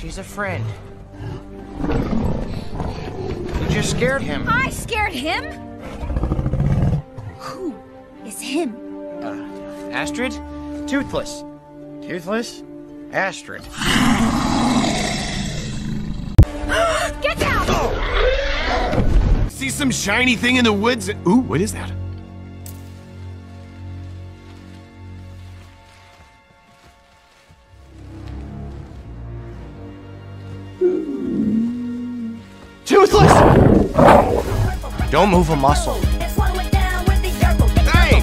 She's a friend. You just scared him. I scared him? Who is him? Astrid? Toothless. Toothless? Astrid. Get down! Oh. See some shiny thing in the woods? Ooh, what is that? Toothless! Don't move a muscle. Hey!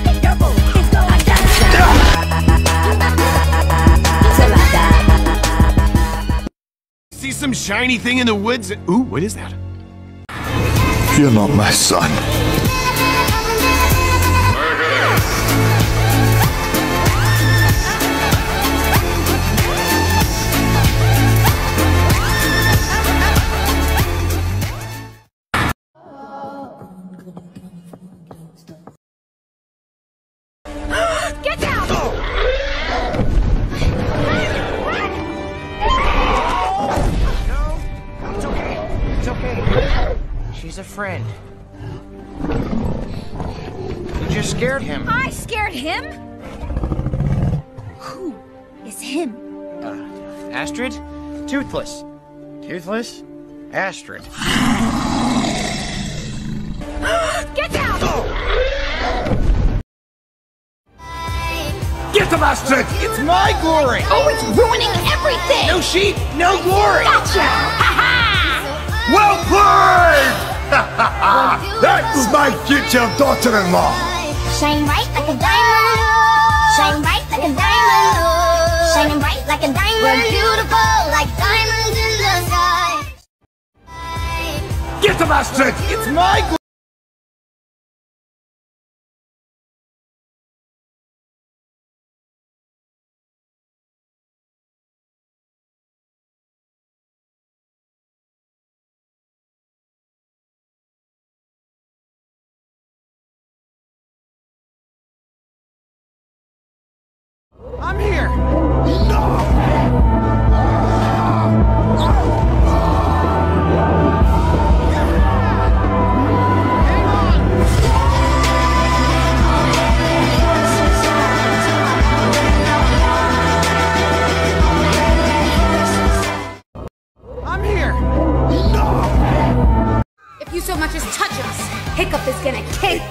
See some shiny thing in the woods? Ooh, what is that? You're not my son. Get down! No, it's okay. It's okay. She's a friend. You just scared him. I scared him? Who is him? Astrid? Toothless. Toothless? Astrid. Get down! Get them, Astrid! It's my glory! Oh, it's ruining everything! No sheep, no glory! Gotcha! Ha-ha! Well played! That was my future daughter-in-law. Shine bright like a diamond. Shine bright like a diamond. Shining bright like a diamond. We're beautiful like diamonds in the sky. Get them, Astrid! It's my glory! I'm here! I'm here! If you so much as touch us, Hiccup is gonna kick.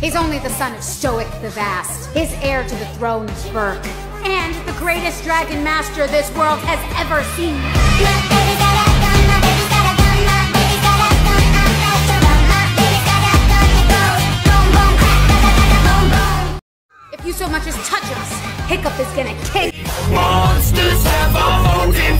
He's only the son of Stoic the Vast, his heir to the throne of Berk, and the greatest dragon master this world has ever seen. If you so much as touch us, Hiccup is gonna kick. Monsters have a voting